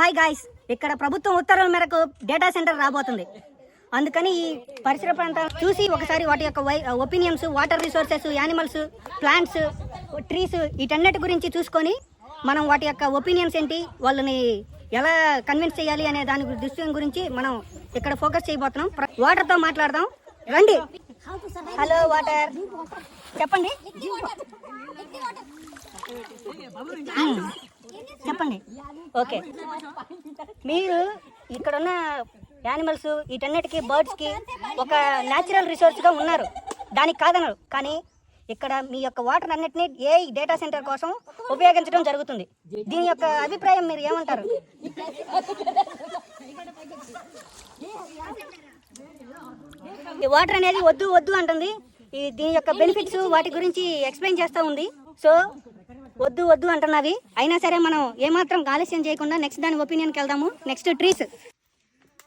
Hi guys, ఇక్కడ ప్రభుత్వం ఉత్తర్వుల మేరకు డేటా సెంటర్ రాబోతుంది. అందుకని ఈ పరిసర ప్రాంతాలు చూసి ఒకసారి వాటి యొక్క opinions, water resources, animals, plants, trees వీటన్నిటి గురించి చూసుకొని మనం వాటి యొక్క ఒపీనియన్స్ ఏంటి, వాళ్ళని ఎలా కన్విన్స్ చేయాలి అనే దాని దృష్టి గురించి మనం ఇక్కడ ఫోకస్ చేయబోతున్నాం. వాటర్తో మాట్లాడదాం రండి. హలో వాటర్, చెప్పండి చెప్పండి. ఓకే, మీరు ఇక్కడున్న యానిమల్స్ వీటన్నిటికీ, బర్డ్స్కి ఒక న్యాచురల్ రిసోర్స్గా ఉన్నారు, దానికి కాదనరు. కానీ ఇక్కడ మీ యొక్క వాటర్ అన్నిటినీ డేటా సెంటర్ కోసం ఉపయోగించడం జరుగుతుంది. దీని యొక్క అభిప్రాయం మీరు ఏమంటారు? ఈ వాటర్ అనేది వద్దు వద్దు అంటుంది. దీని యొక్క బెనిఫిట్స్ వాటి గురించి ఎక్స్ప్లెయిన్ చేస్తూ ఉంది. సో వద్దు వద్దు అంటున్నవి అయినా సరే మనం ఏమాత్రం ఆలస్యం చేయకుండా నెక్స్ట్ దాని ఒపీనియన్కి వెళ్దాము. Next trees.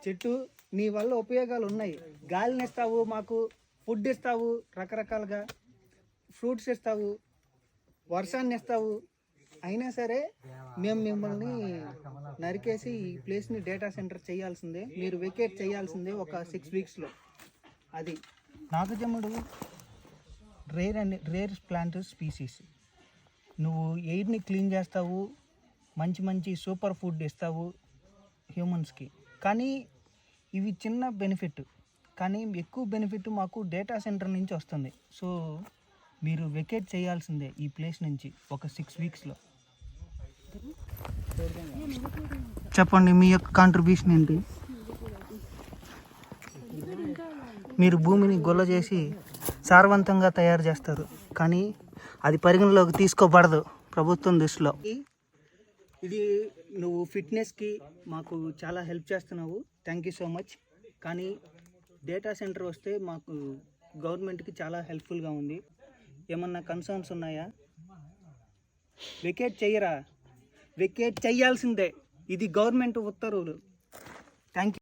చెట్టు నీ వల్ల ఉపయోగాలు ఉన్నాయి. గాలిని ఇస్తావు, మాకు ఫుడ్ ఇస్తావు, రకరకాలుగా ఫ్రూట్స్ ఇస్తావు, వర్షాన్ని ఇస్తావు. అయినా సరే మేము మిమ్మల్ని నరికేసి ఈ ప్లేస్ని డేటా సెంటర్ చేయాల్సిందే, మీరు వెకేట్ చేయాల్సిందే ఒక 6 వీక్స్లో. అది నాగుజమ్ముడు రేర్ ప్లాంట్ స్పీసీస్. నువ్వు ఎయిర్ని క్లీన్ చేస్తావు, మంచి మంచి సూపర్ ఫుడ్ ఇస్తావు హ్యూమన్స్కి. కానీ ఇవి చిన్న బెనిఫిట్, కానీ ఎక్కువ బెనిఫిట్ మాకు డేటా సెంటర్ నుంచి వస్తుంది. సో మీరు వెకేట్ చేయాల్సిందే ఈ ప్లేస్ నుంచి ఒక 6 వీక్స్లో. చెప్పండి మీ యొక్క కాంట్రిబ్యూషన్ ఏంటి? మీరు భూమిని గొల్ల చేసి సారవంతంగా తయారు చేస్తారు, కానీ అది పరిగణలోకి తీసుకోబడదు ప్రభుత్వం దృష్టిలో. ఇది నువ్వు ఫిట్నెస్కి మాకు చాలా హెల్ప్ చేస్తున్నావు, థ్యాంక్ యూ సో మచ్. కానీ డేటా సెంటర్ వస్తే మాకు గవర్నమెంట్కి చాలా హెల్ప్ఫుల్గా ఉంది. ఏమన్నా కన్సర్న్స్ ఉన్నాయా? వెకేట్ చెయ్యరా? వెకేట్ చేయాల్సిందే, ఇది గవర్నమెంట్ ఉత్తర్వులు. Thank you.